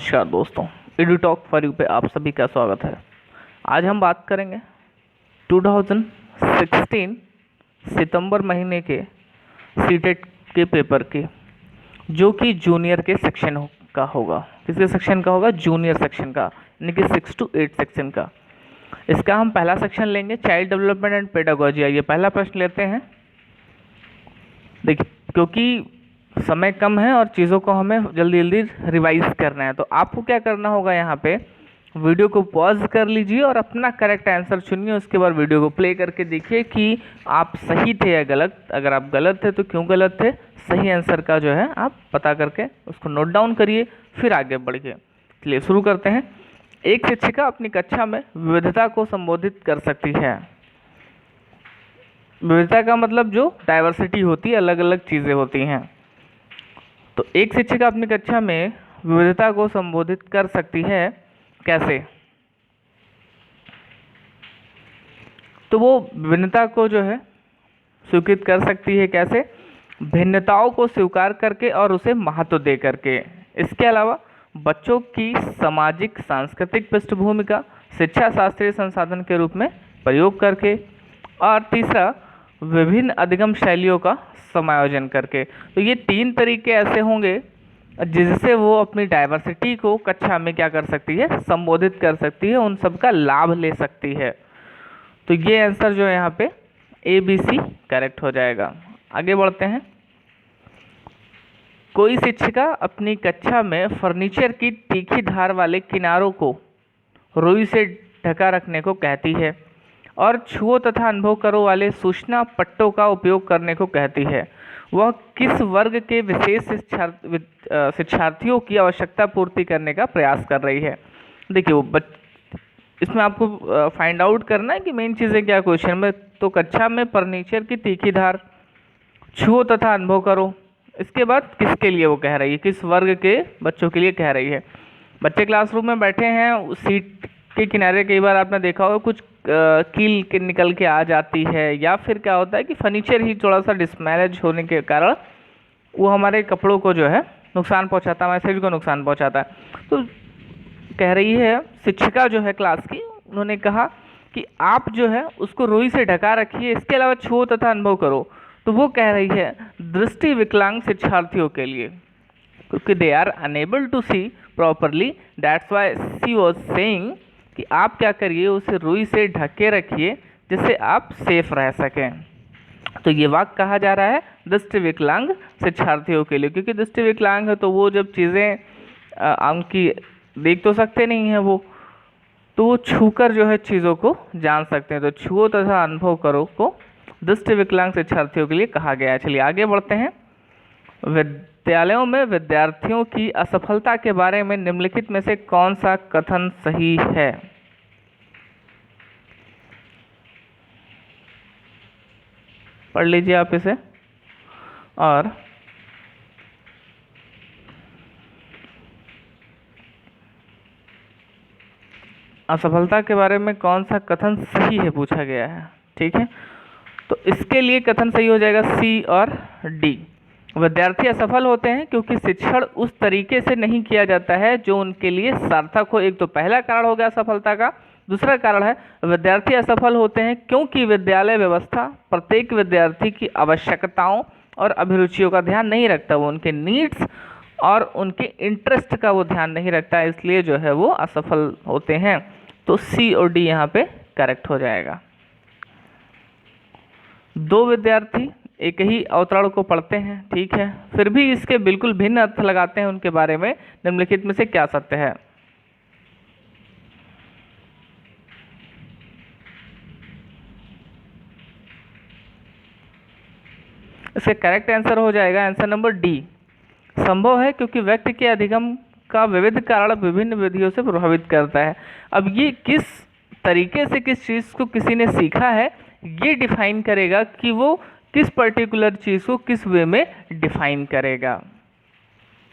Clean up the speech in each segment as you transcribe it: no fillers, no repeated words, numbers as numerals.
नमस्कार दोस्तों, EduTok for you पे आप सभी का स्वागत है। आज हम बात करेंगे 2016 सितंबर महीने के सीटेट के पेपर के, जो कि जूनियर के सेक्शन का होगा। किसके सेक्शन का होगा? जूनियर सेक्शन का, यानी कि 6 to 8 सेक्शन का। इसका हम पहला सेक्शन लेंगे, चाइल्ड डेवलपमेंट एंड पेडागोजी। आइए पहला प्रश्न लेते हैं। देखिए, क्योंकि समय कम है और चीज़ों को हमें जल्दी जल्दी रिवाइज करना है, तो आपको क्या करना होगा, यहाँ पे वीडियो को पॉज कर लीजिए और अपना करेक्ट आंसर चुनिए। उसके बाद वीडियो को प्ले करके देखिए कि आप सही थे या गलत। अगर आप गलत थे तो क्यों गलत थे, सही आंसर का जो है आप पता करके उसको नोट डाउन करिए, फिर आगे बढ़िए। चलिए शुरू करते हैं। एक शिक्षिका अपनी कक्षा में विविधता को संबोधित कर सकती है। विविधता का मतलब जो डाइवर्सिटी होती है, अलग अलग चीज़ें होती हैं। तो एक शिक्षिका अपनी कक्षा में विविधता को संबोधित कर सकती है, कैसे? तो वो भिन्नता को जो है स्वीकृत कर सकती है, कैसे? भिन्नताओं को स्वीकार करके और उसे महत्व दे करके। इसके अलावा बच्चों की सामाजिक सांस्कृतिक पृष्ठभूमि का शिक्षा शास्त्रीय संसाधन के रूप में प्रयोग करके, और तीसरा विभिन्न अधिगम शैलियों का समायोजन करके। तो ये 3 तरीके ऐसे होंगे जिससे वो अपनी डाइवर्सिटी को कक्षा में क्या कर सकती है, संबोधित कर सकती है, उन सब का लाभ ले सकती है। तो ये आंसर जो है यहाँ पे ABC करेक्ट हो जाएगा। आगे बढ़ते हैं। कोई शिक्षिका अपनी कक्षा में फर्नीचर की तीखी धार वाले किनारों को रुई से ढका रखने को कहती है और छुओ तथा अनुभव करो वाले सूचना पट्टों का उपयोग करने को कहती है। वह किस वर्ग के विशेष शिक्षार्थियों की आवश्यकता पूर्ति करने का प्रयास कर रही है? देखिए, वो इसमें आपको फाइंड आउट करना है कि मेन चीज़ें क्या क्वेश्चन में। तो कक्षा में फर्नीचर की तीखी धार, छुओ तथा अनुभव करो, इसके बाद किसके लिए वो कह रही है, किस वर्ग के बच्चों के लिए कह रही है। बच्चे क्लासरूम में बैठे हैं, सीट के किनारे कई बार आपने देखा होगा कुछ कील के निकल के आ जाती है, या फिर क्या होता है कि फर्नीचर ही थोड़ा सा डिसमैनेज होने के कारण वो हमारे कपड़ों को जो है नुकसान पहुंचाता है, हमारे शरीर को नुकसान पहुंचाता है। तो कह रही है शिक्षिका जो है क्लास की, उन्होंने कहा कि आप जो है उसको रुई से ढका रखिए, इसके अलावा छुओ तथा अनुभव करो। तो वो कह रही है दृष्टि विकलांग शिक्षार्थियों के लिए, क्योंकि they are unable to see properly, that's why she was saying कि आप क्या करिए, उसे रुई से ढके रखिए जिससे आप सेफ रह सकें। तो ये वाक्य कहा जा रहा है दृष्टि विकलांग शिक्षार्थियों के लिए, क्योंकि दृष्टि विकलांग है तो वो जब चीज़ें उनकी देख तो सकते नहीं हैं वो, तो वो छूकर जो है चीज़ों को जान सकते हैं। तो छुओ तथा अनुभव करो को दृष्टि विकलांग शिक्षार्थियों के लिए कहा गया है। चलिए आगे बढ़ते हैं। विद्यालयों में विद्यार्थियों की असफलता के बारे में निम्नलिखित में से कौन सा कथन सही है? पढ़ लीजिए आप इसे। और असफलता के बारे में कौन सा कथन सही है पूछा गया है, ठीक है। तो इसके लिए कथन सही हो जाएगा सी और डी। विद्यार्थी असफल होते हैं क्योंकि शिक्षण उस तरीके से नहीं किया जाता है जो उनके लिए सार्थक हो। एक तो पहला कारण हो गया असफलता का। दूसरा कारण है विद्यार्थी असफल होते हैं क्योंकि विद्यालय व्यवस्था प्रत्येक विद्यार्थी की आवश्यकताओं और अभिरुचियों का ध्यान नहीं रखता, वो उनके नीड्स और उनके इंटरेस्ट का वो ध्यान नहीं रखता, इसलिए जो है वो असफल होते हैं। तो सी और डी यहाँ पे करेक्ट हो जाएगा। दो विद्यार्थी एक ही अवतरण को पढ़ते हैं, ठीक है, फिर भी इसके बिल्कुल भिन्न अर्थ लगाते हैं, उनके बारे में निम्नलिखित में से क्या सत्य है? इसका करेक्ट आंसर हो जाएगा आंसर नंबर डी। संभव है क्योंकि व्यक्ति के अधिगम का विविध कारण विभिन्न विधियों से प्रभावित करता है। अब ये किस तरीके से किस चीज़ को किसी ने सीखा है, ये डिफाइन करेगा कि वो किस पर्टिकुलर चीज़ को किस वे में डिफाइन करेगा,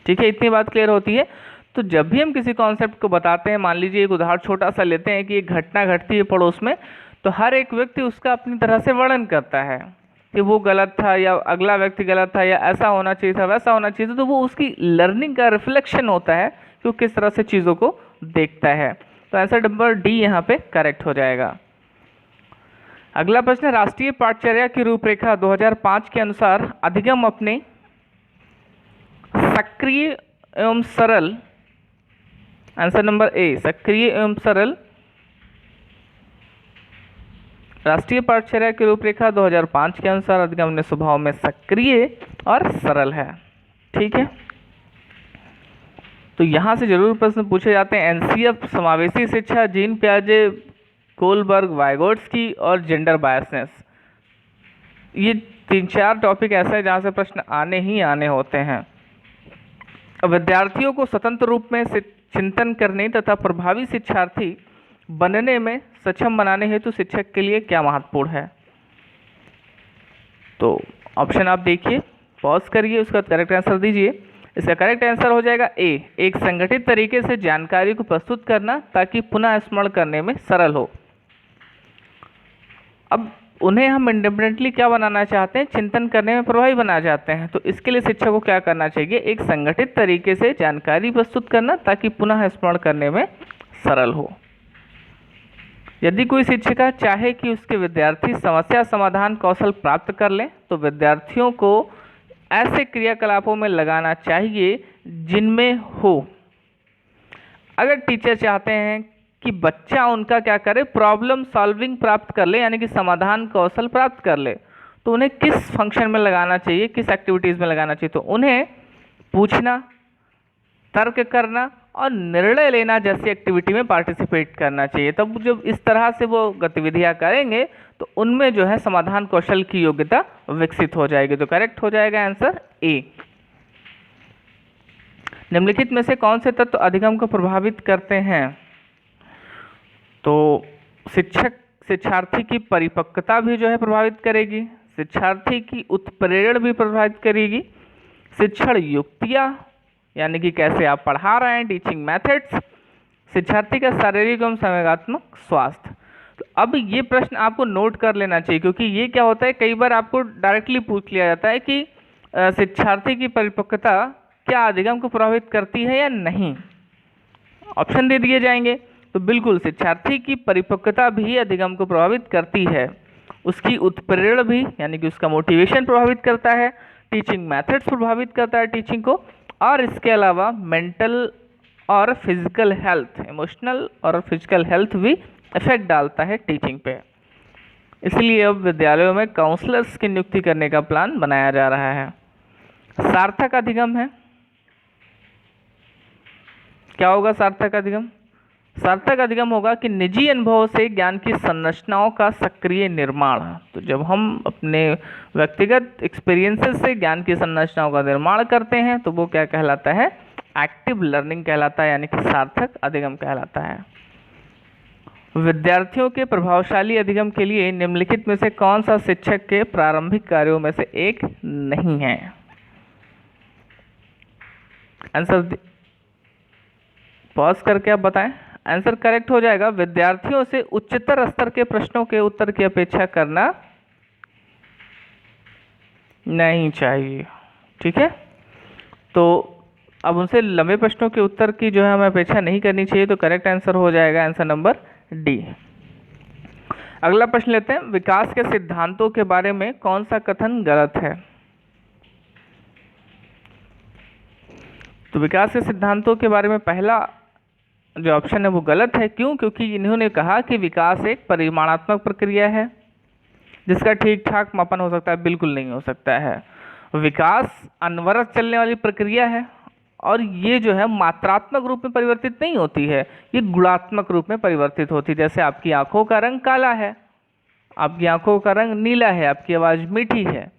ठीक है। इतनी बात क्लियर होती है। तो जब भी हम किसी कॉन्सेप्ट को बताते हैं, मान लीजिए एक उदाहरण छोटा सा लेते हैं कि एक घटना घटती है पड़ोस में, तो हर एक व्यक्ति उसका अपनी तरह से वर्णन करता है कि वो गलत था या अगला व्यक्ति गलत था या ऐसा होना चाहिए था वैसा होना चाहिए था। तो वो उसकी लर्निंग का रिफ्लेक्शन होता है कि वो किस तरह से चीज़ों को देखता है। तो आंसर नंबर डी यहाँ पे करेक्ट हो जाएगा। अगला प्रश्न है, राष्ट्रीय पाठचर्या की रूपरेखा 2005 के अनुसार अधिगम अपने सक्रिय एवं सरल, आंसर नंबर ए, सक्रिय एवं सरल, राष्ट्रीय पाठचर्या की रूपरेखा 2005 के अनुसार अधिगम अपने स्वभाव में सक्रिय और सरल है। ठीक है, तो यहाँ से जरूर प्रश्न पूछे जाते हैं। एनसीएफ, समावेशी शिक्षा, जीन पियाजे, कोलबर्ग, वाइगोट्स्की और जेंडर बायसनेस, ये 3-4 टॉपिक ऐसा है जहाँ से प्रश्न आने ही आने होते हैं। विद्यार्थियों को स्वतंत्र रूप में चिंतन करने तथा प्रभावी शिक्षार्थी बनने में सक्षम बनाने हेतु शिक्षक के लिए क्या महत्वपूर्ण है? तो ऑप्शन आप देखिए, पॉज करिए, उसका करेक्ट आंसर दीजिए। इसका करेक्ट आंसर हो जाएगा ए, एक संगठित तरीके से जानकारी को प्रस्तुत करना ताकि पुनः स्मरण करने में सरल हो। अब उन्हें हम इंडिपेंडेंटली क्या बनाना चाहते हैं? चिंतन करने में प्रभावी बनाना चाहते हैं। तो इसके लिए शिक्षक को क्या करना चाहिए? एक संगठित तरीके से जानकारी प्रस्तुत करना ताकि पुनः स्मरण करने में सरल हो। यदि कोई शिक्षिका चाहे कि उसके विद्यार्थी समस्या समाधान कौशल प्राप्त कर लें तो विद्यार्थियों को ऐसे क्रियाकलापों में लगाना चाहिए जिनमें हो। अगर टीचर चाहते हैं कि बच्चा उनका क्या करे, प्रॉब्लम सॉल्विंग प्राप्त कर ले, यानी कि समाधान कौशल प्राप्त कर ले, तो उन्हें किस फंक्शन में लगाना चाहिए, किस एक्टिविटीज़ में लगाना चाहिए? तो उन्हें पूछना, तर्क करना और निर्णय लेना जैसी एक्टिविटी में पार्टिसिपेट करना चाहिए। तब जब इस तरह से वो गतिविधियां करेंगे तो उनमें जो है समाधान कौशल की योग्यता विकसित हो जाएगी। तो करेक्ट हो जाएगा आंसर ए। निम्नलिखित में से कौन से तत्व अधिगम को प्रभावित करते हैं? तो शिक्षार्थी की परिपक्वता भी जो है प्रभावित करेगी, शिक्षार्थी की उत्प्रेरण भी प्रभावित करेगी, शिक्षण युक्तियाँ यानी कि कैसे आप पढ़ा रहे हैं, टीचिंग मेथड्स, शिक्षार्थी का शारीरिक एवं संवेगात्मक स्वास्थ्य। तो अब ये प्रश्न आपको नोट कर लेना चाहिए, क्योंकि ये क्या होता है, कई बार आपको डायरेक्टली पूछ लिया जाता है कि शिक्षार्थी की परिपक्वता क्या अधिगम को प्रभावित करती है या नहीं। ऑप्शन दे दिए जाएंगे। तो बिल्कुल शिक्षार्थी की परिपक्वता भी अधिगम को प्रभावित करती है, उसकी उत्प्रेरण भी यानी कि उसका मोटिवेशन प्रभावित करता है, टीचिंग मेथड्स प्रभावित करता है टीचिंग को, और इसके अलावा मेंटल और फिजिकल हेल्थ, इमोशनल और फिजिकल हेल्थ भी इफेक्ट डालता है टीचिंग पे। इसलिए अब विद्यालयों में काउंसलर्स की नियुक्ति करने का प्लान बनाया जा रहा है। सार्थक अधिगम है, क्या होगा सार्थक अधिगम? सार्थक अधिगम होगा कि निजी अनुभव से ज्ञान की संरचनाओं का सक्रिय निर्माण। तो जब हम अपने व्यक्तिगत एक्सपीरियंसेस से ज्ञान की संरचनाओं का निर्माण करते हैं तो वो क्या कहलाता है? एक्टिव लर्निंग कहलाता है, यानी कि सार्थक अधिगम कहलाता है। विद्यार्थियों के प्रभावशाली अधिगम के लिए निम्नलिखित में से कौन सा शिक्षक के प्रारंभिक कार्यों में से एक नहीं है? आंसर पॉज करके आप बताएं। आंसर करेक्ट हो जाएगा, विद्यार्थियों से उच्चतर स्तर के प्रश्नों के उत्तर की अपेक्षा करना नहीं चाहिए। ठीक है, तो अब उनसे लंबे प्रश्नों के उत्तर की जो है हमें अपेक्षा नहीं करनी चाहिए। तो करेक्ट आंसर हो जाएगा आंसर नंबर डी। अगला प्रश्न लेते हैं, विकास के सिद्धांतों के बारे में कौन सा कथन गलत है? तो विकास के सिद्धांतों के बारे में पहला जो ऑप्शन है वो गलत है। क्यों? क्योंकि इन्होंने कहा कि विकास एक परिमाणात्मक प्रक्रिया है जिसका ठीक ठाक मापन हो सकता है। बिल्कुल नहीं हो सकता है। विकास अनवरत चलने वाली प्रक्रिया है और ये जो है मात्रात्मक रूप में परिवर्तित नहीं होती है, ये गुणात्मक रूप में परिवर्तित होती है। जैसे आपकी आंखों का रंग काला है, आपकी आंखों का रंग नीला है, आपकी आवाज़ मीठी है,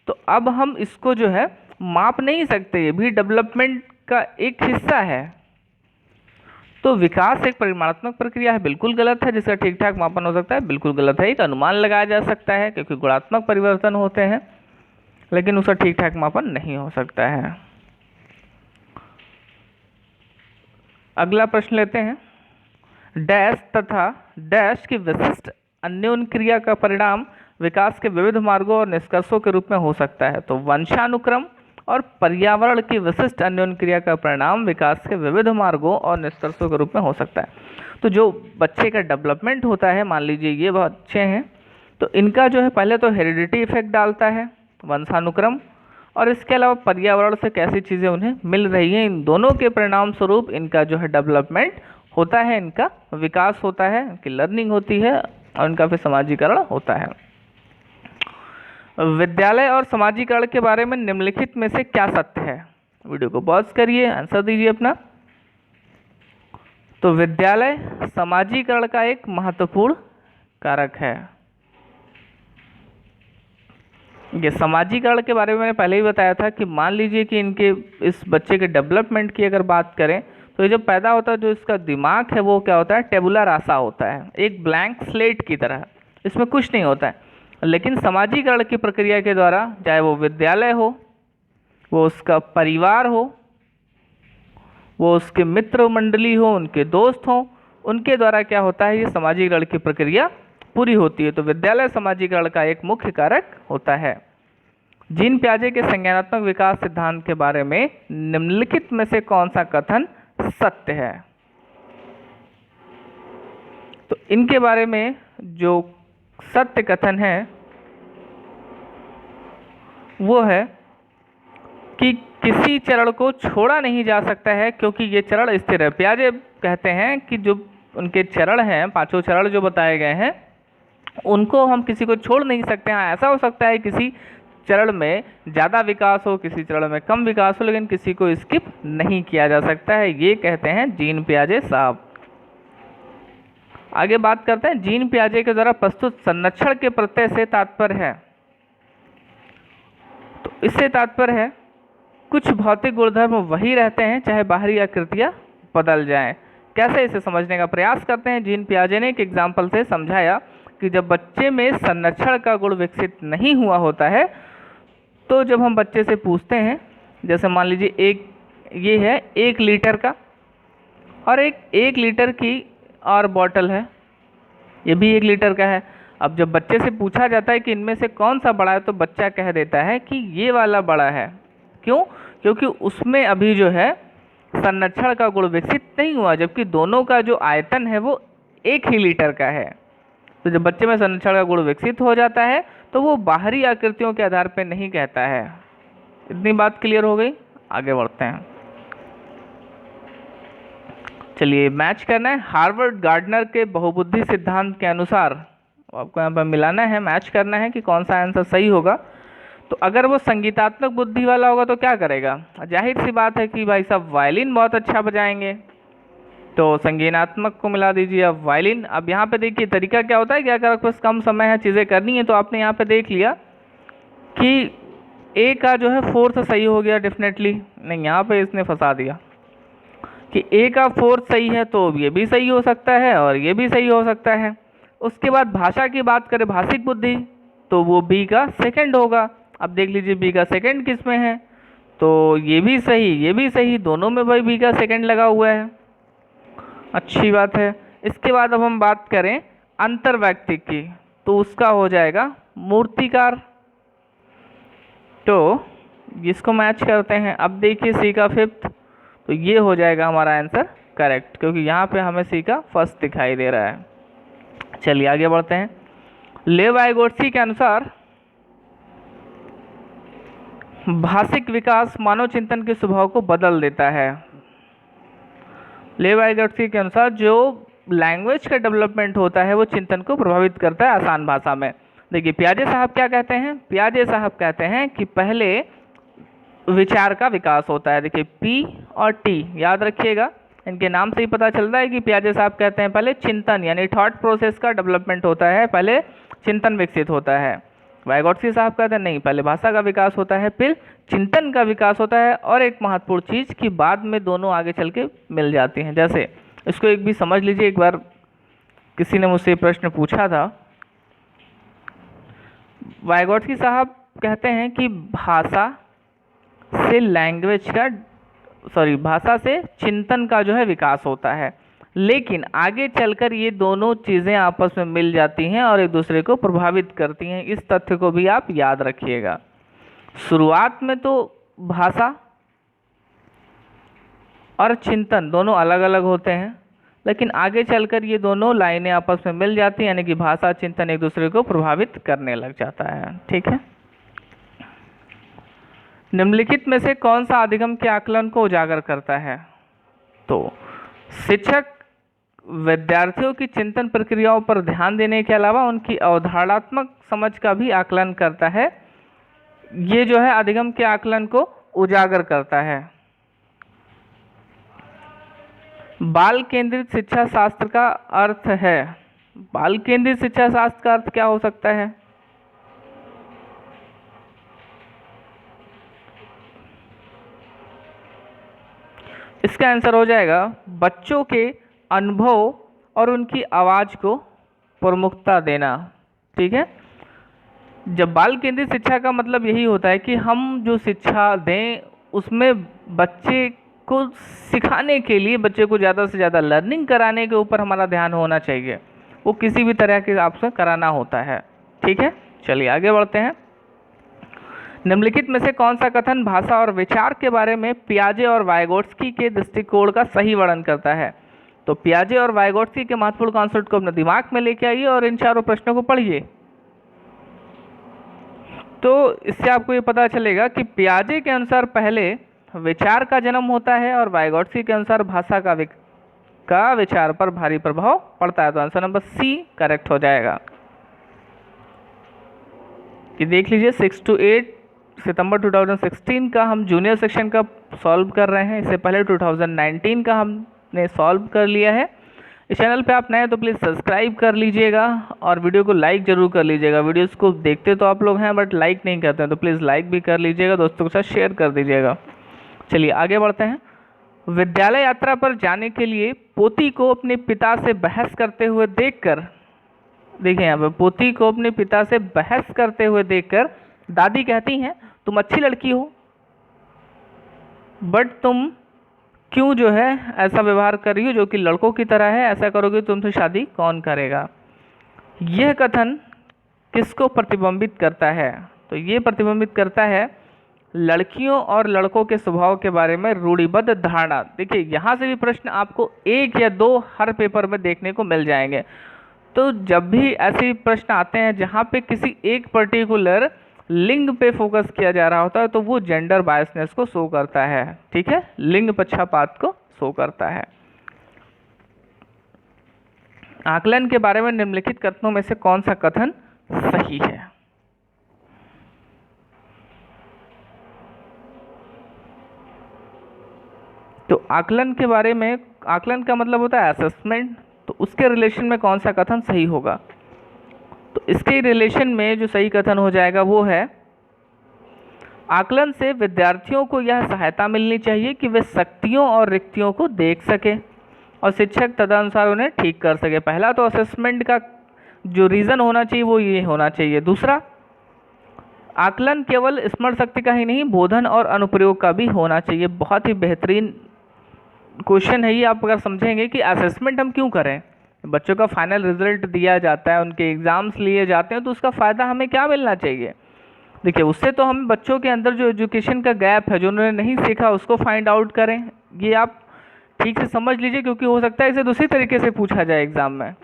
तो अब हम इसको जो है माप नहीं सकते, ये भी डेवलपमेंट का एक हिस्सा है। तो विकास एक परिमाणात्मक प्रक्रिया है, बिल्कुल गलत है। जिसका ठीक ठाक मापन हो सकता है, बिल्कुल गलत है। एक अनुमान लगाया जा सकता है क्योंकि गुणात्मक परिवर्तन होते हैं, लेकिन उसका ठीक ठाक मापन नहीं हो सकता है। अगला प्रश्न लेते हैं, डैश तथा डैश की विशिष्ट अन्योन्य क्रिया का परिणाम विकास के विविध मार्गों और निष्कर्षों के रूप में हो सकता है। तो वंशानुक्रम और पर्यावरण की विशिष्ट अन्योन्य क्रिया का परिणाम विकास के विविध मार्गों और निष्कर्षों के रूप में हो सकता है। तो जो बच्चे का डेवलपमेंट होता है, मान लीजिए ये बहुत अच्छे हैं, तो इनका जो है पहले तो हेरिडिटी इफेक्ट डालता है, वंशानुक्रम, और इसके अलावा पर्यावरण से कैसी चीज़ें उन्हें मिल रही हैं, इन दोनों के परिणाम स्वरूप इनका जो है डेवलपमेंट होता है, इनका विकास होता है, इनकी लर्निंग होती है और इनका फिर समाजीकरण होता है। विद्यालय और समाजीकरण के बारे में निम्नलिखित में से क्या सत्य है? वीडियो को पॉज करिए, आंसर दीजिए अपना। तो विद्यालय समाजीकरण का एक महत्वपूर्ण कारक है। ये समाजीकरण के बारे में मैंने पहले ही बताया था कि मान लीजिए कि इनके इस बच्चे के डेवलपमेंट की अगर बात करें तो ये जब पैदा होता है, जो इसका दिमाग है वो क्या होता है, टेबुला रासा होता है, एक ब्लैंक स्लेट की तरह, इसमें कुछ नहीं होता है। लेकिन समाजीकरण की प्रक्रिया के द्वारा, चाहे वो विद्यालय हो, वो उसका परिवार हो, वो उसके मित्र मंडली हो, उनके दोस्त हो, उनके द्वारा क्या होता है, ये समाजीकरण की प्रक्रिया पूरी होती है। तो विद्यालय समाजीकरण का एक मुख्य कारक होता है। जीन पियाजे के संज्ञानात्मक विकास सिद्धांत के बारे में निम्नलिखित में से कौन सा कथन सत्य है? तो इनके बारे में जो सत्य कथन है वो है कि किसी चरण को छोड़ा नहीं जा सकता है क्योंकि ये चरण स्थिर है। पियाजे कहते हैं कि जो उनके चरण हैं, पांचों चरण जो बताए गए हैं, उनको हम किसी को छोड़ नहीं सकते। हाँ, ऐसा हो सकता है किसी चरण में ज़्यादा विकास हो, किसी चरण में कम विकास हो, लेकिन किसी को स्किप नहीं किया जा सकता है, ये कहते हैं जीन पियाजे साहब। आगे बात करते हैं जीन पियाजे के द्वारा प्रस्तुत संरक्षण के प्रत्यय से तात्पर्य है। तो इससे तात्पर्य है कुछ भौतिक गुणधर्म वही रहते हैं चाहे बाहरी आकृतियां बदल जाएं। कैसे, इसे समझने का प्रयास करते हैं। जीन पियाजे ने एक एग्जाम्पल से समझाया कि जब बच्चे में संरक्षण का गुण विकसित नहीं हुआ होता है, तो जब हम बच्चे से पूछते हैं, जैसे मान लीजिए ये है 1 लीटर का और एक लीटर की और बॉटल है, ये भी 1 लीटर का है। अब जब बच्चे से पूछा जाता है कि इनमें से कौन सा बड़ा है, तो बच्चा कह देता है कि ये वाला बड़ा है। क्यों? क्योंकि उसमें अभी जो है संरक्षण का गुण विकसित नहीं हुआ, जबकि दोनों का जो आयतन है वो 1 ही लीटर का है। तो जब बच्चे में संरक्षण का गुण विकसित हो जाता है तो वो बाहरी आकृतियों के आधार पर नहीं कहता है। इतनी बात क्लियर हो गई? आगे बढ़ते हैं। चलिए, मैच करना है। हार्वर्ड गार्डनर के बहुबुद्धि सिद्धांत के अनुसार आपको यहाँ पर मिलाना है, मैच करना है कि कौन सा आंसर सही होगा। तो अगर वो संगीतात्मक बुद्धि वाला होगा तो क्या करेगा? जाहिर सी बात है कि भाई साहब वायलिन बहुत अच्छा बजाएंगे, तो संगीतात्मक को मिला दीजिए अब वायलिन। अब यहाँ पे देखिए तरीका क्या होता है कि अगर आपके पास कम समय है, चीज़ें करनी है, तो आपने यहाँ पे देख लिया कि ए का जो है फोर्थ सही हो गया डेफिनेटली। नहीं, यहाँ पे इसने फंसा दिया कि ए का फोर्थ सही है तो ये भी सही हो सकता है और ये भी सही हो सकता है। उसके बाद भाषा की बात करें, भाषिक बुद्धि, तो वो बी का सेकंड होगा। अब देख लीजिए बी का सेकंड किस में है, तो ये भी सही, ये भी सही, दोनों में भाई बी का सेकंड लगा हुआ है। अच्छी बात है। इसके बाद अब हम बात करें अंतर्वैयक्तिक की, तो उसका हो जाएगा मूर्तिकार। तो इसको मैच करते हैं। अब देखिए सी का फिफ्थ, तो ये हो जाएगा हमारा आंसर करेक्ट, क्योंकि यहाँ पे हमें सी का फर्स्ट दिखाई दे रहा है। चलिए आगे बढ़ते हैं। लेव वाइगोत्स्की के अनुसार भाषिक विकास मानव चिंतन के स्वभाव को बदल देता है। लेव वाइगोत्स्की के अनुसार जो लैंग्वेज का डेवलपमेंट होता है वो चिंतन को प्रभावित करता है आसान भाषा में। देखिए पियाजे साहब क्या कहते हैं, पियाजे साहब कहते हैं कि पहले विचार का विकास होता है। देखिए पी और टी याद रखिएगा, इनके नाम से ही पता चलता है कि पियाजे साहब कहते हैं पहले चिंतन यानी थॉट प्रोसेस का डेवलपमेंट होता है, पहले चिंतन विकसित होता है। वाइगोत्स्की साहब कहते हैं नहीं, पहले भाषा का विकास होता है फिर चिंतन का विकास होता है। और एक महत्वपूर्ण चीज़ कि बाद में दोनों आगे चल के मिल जाती हैं। जैसे इसको एक भी समझ लीजिए, एक बार किसी ने मुझसे प्रश्न पूछा था, वाइगोत्स्की साहब कहते हैं कि भाषा से चिंतन का जो है विकास होता है, लेकिन आगे चलकर ये दोनों चीज़ें आपस में मिल जाती हैं और एक दूसरे को प्रभावित करती हैं। इस तथ्य को भी आप याद रखिएगा। शुरुआत में तो भाषा और चिंतन दोनों अलग अलग होते हैं, लेकिन आगे चलकर ये दोनों लाइनें आपस में मिल जाती हैं, यानी कि भाषा चिंतन एक दूसरे को प्रभावित करने लग जाता है। ठीक है। निम्नलिखित में से कौन सा अधिगम के आकलन को उजागर करता है? तो शिक्षक विद्यार्थियों की चिंतन प्रक्रियाओं पर ध्यान देने के अलावा उनकी अवधारणात्मक समझ का भी आकलन करता है। ये जो है अधिगम के आकलन को उजागर करता है। बाल केंद्रित शिक्षा शास्त्र का अर्थ है, बाल केंद्रित शिक्षा शास्त्र का अर्थ क्या हो सकता है? इसका आंसर हो जाएगा बच्चों के अनुभव और उनकी आवाज़ को प्रमुखता देना। ठीक है। जब बाल केंद्रित शिक्षा का मतलब यही होता है कि हम जो शिक्षा दें उसमें बच्चे को सिखाने के लिए, बच्चे को ज़्यादा से ज़्यादा लर्निंग कराने के ऊपर हमारा ध्यान होना चाहिए। वो किसी भी तरह के आपसे कराना होता है। ठीक है। चलिए आगे बढ़ते हैं। निम्नलिखित में से कौन सा कथन भाषा और विचार के बारे में पियाजे और वाइगोट्स्की के दृष्टिकोण का सही वर्णन करता है? तो पियाजे और वाइगोट्स्की के महत्वपूर्ण कॉन्सेप्ट को अपने दिमाग में लेके आइए और इन चारों प्रश्नों को पढ़िए। तो इससे आपको ये पता चलेगा कि पियाजे के अनुसार पहले विचार का जन्म होता है और वाइगोट्स्की के अनुसार भाषा का विचार पर भारी प्रभाव पड़ता है। तो आंसर नंबर सी करेक्ट हो जाएगा। कि देख लीजिए 6 to 8 सितंबर 2016 का हम जूनियर सेक्शन का सॉल्व कर रहे हैं। इससे पहले 2019 का हमने सॉल्व कर लिया है। इस चैनल पे आप नए हैं तो प्लीज़ सब्सक्राइब कर लीजिएगा और वीडियो को लाइक ज़रूर कर लीजिएगा। वीडियोस को देखते तो आप लोग हैं बट लाइक नहीं करते हैं, तो प्लीज़ लाइक भी कर लीजिएगा, दोस्तों के साथ शेयर कर दीजिएगा। चलिए आगे बढ़ते हैं। विद्यालय यात्रा पर जाने के लिए पोती को अपने पिता से बहस करते हुए देखकर, देखिए यहाँ पे पोती को अपने पिता से बहस करते हुए देखकर दादी कहती हैं तुम अच्छी लड़की हो, बट तुम क्यों जो है ऐसा व्यवहार कर रही हो जो कि लड़कों की तरह है, ऐसा करोगे तुमसे शादी कौन करेगा? यह कथन किसको प्रतिबिंबित करता है? तो ये प्रतिबिंबित करता है लड़कियों और लड़कों के स्वभाव के बारे में रूढ़िबद्ध धारणा। देखिए यहाँ से भी प्रश्न आपको 1 या 2 हर पेपर में देखने को मिल जाएंगे। तो जब भी ऐसे प्रश्न आते हैं जहाँ पे किसी एक पर्टिकुलर लिंग पे फोकस किया जा रहा होता है तो वो जेंडर बायसनेस को शो करता है। ठीक है, लिंग पक्षपात को शो करता है। आकलन के बारे में निम्नलिखित कथनों में से कौन सा कथन सही है? तो आकलन के बारे में, आकलन का मतलब होता है असेसमेंट, तो उसके रिलेशन में कौन सा कथन सही होगा? तो इसके रिलेशन में जो सही कथन हो जाएगा वो है आकलन से विद्यार्थियों को यह सहायता मिलनी चाहिए कि वे शक्तियों और रिक्तियों को देख सके और शिक्षक तदनुसार उन्हें ठीक कर सके। पहला तो असेसमेंट का जो रीज़न होना चाहिए वो ये होना चाहिए। दूसरा, आकलन केवल स्मरण शक्ति का ही नहीं, बोधन और अनुप्रयोग का भी होना चाहिए। बहुत ही बेहतरीन क्वेश्चन है ये। आप अगर समझेंगे कि असेसमेंट हम क्यों करें, बच्चों का फाइनल रिजल्ट दिया जाता है, उनके एग्ज़ाम्स लिए जाते हैं, तो उसका फ़ायदा हमें क्या मिलना चाहिए? देखिए उससे तो हम बच्चों के अंदर जो एजुकेशन का गैप है, जो उन्होंने नहीं सीखा, उसको फाइंड आउट करें। ये आप ठीक से समझ लीजिए क्योंकि हो सकता है इसे दूसरी तरीके से पूछा जाए एग्ज़ाम में।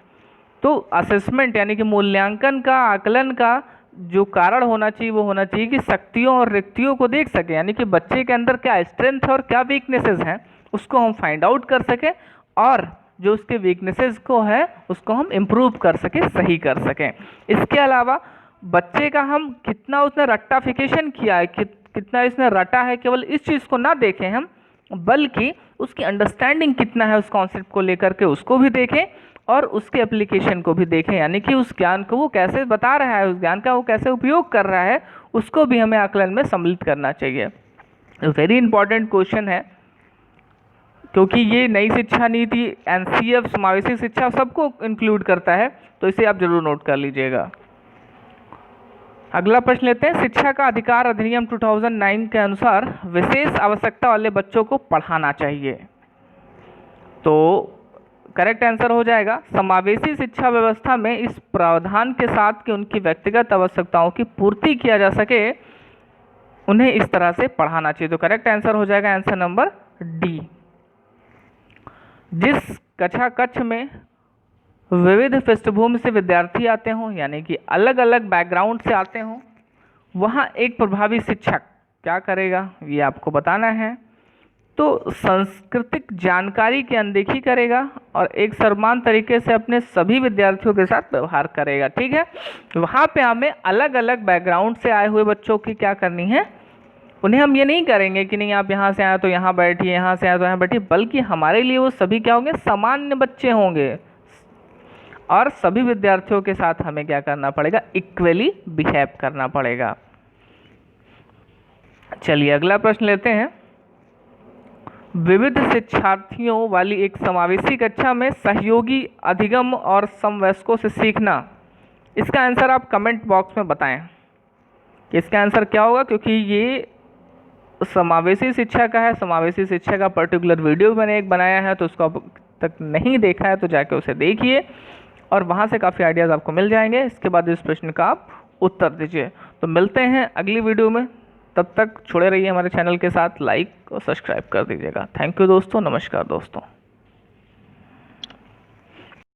तो असेसमेंट यानी कि मूल्यांकन का, आकलन का जो कारण होना चाहिए वो होना चाहिए कि शक्तियों और रिक्तियों को देख सकें, यानी कि बच्चे के अंदर क्या स्ट्रेंथ है और क्या वीकनेसेस हैं उसको हम फाइंड आउट कर सकें और जो उसके वीकनेसेस को है उसको हम इम्प्रूव कर सकें, सही कर सकें। इसके अलावा बच्चे का हम कितना उसने रट्टाफिकेशन किया है, कितना इसने रटा है, केवल इस चीज़ को ना देखें हम, बल्कि उसकी अंडरस्टैंडिंग कितना है उस कॉन्सेप्ट को लेकर के उसको भी देखें और उसके एप्लीकेशन को भी देखें, यानी कि उस ज्ञान को वो कैसे बता रहा है, उस ज्ञान का वो कैसे उपयोग कर रहा है, उसको भी हमें आकलन में सम्मिलित करना चाहिए। वेरी इंपॉर्टेंट क्वेश्चन है क्योंकि ये नई शिक्षा नीति, एनसीएफ, समावेशी शिक्षा सबको इंक्लूड करता है, तो इसे आप जरूर नोट कर लीजिएगा। अगला प्रश्न लेते हैं। शिक्षा का अधिकार अधिनियम 2009 के अनुसार विशेष आवश्यकता वाले बच्चों को पढ़ाना चाहिए। तो करेक्ट आंसर हो जाएगा समावेशी शिक्षा व्यवस्था में इस प्रावधान के साथ कि उनकी व्यक्तिगत आवश्यकताओं की पूर्ति किया जा सके, उन्हें इस तरह से पढ़ाना चाहिए। तो करेक्ट आंसर हो जाएगा आंसर नंबर डी। जिस कक्ष में विविध पृष्ठभूमि से विद्यार्थी आते हों, यानी कि अलग अलग बैकग्राउंड से आते हों, वहाँ एक प्रभावी शिक्षक क्या करेगा, ये आपको बताना है। तो सांस्कृतिक जानकारी की अनदेखी करेगा और एक समान तरीके से अपने सभी विद्यार्थियों के साथ व्यवहार करेगा। ठीक है, वहाँ पे हमें अलग अलग बैकग्राउंड से आए हुए बच्चों की क्या करनी है, उन्हें हम ये नहीं करेंगे कि नहीं आप यहाँ से आए तो यहाँ बैठिए, यहाँ से आए तो यहाँ बैठिए, बल्कि हमारे लिए वो सभी क्या होंगे, सामान्य बच्चे होंगे और सभी विद्यार्थियों के साथ हमें क्या करना पड़ेगा, इक्वली बिहेव करना पड़ेगा। चलिए अगला प्रश्न लेते हैं। विविध शिक्षार्थियों वाली एक समावेशी कक्षा में सहयोगी, अधिगम और समवयस्कों से सीखना, इसका आंसर आप कमेंट बॉक्स में बताएं कि इसका आंसर क्या होगा, क्योंकि ये समावेशी शिक्षा का है। समावेशी शिक्षा का पर्टिकुलर वीडियो मैंने एक बनाया है, तो उसको अब तक नहीं देखा है तो जाके उसे देखिए और वहाँ से काफ़ी आइडियाज़ आपको मिल जाएंगे। इसके बाद इस प्रश्न का आप उत्तर दीजिए। तो मिलते हैं अगली वीडियो में, तब तक जुड़े रहिए हमारे चैनल के साथ, लाइक और सब्सक्राइब कर दीजिएगा। थैंक यू दोस्तों, नमस्कार दोस्तों।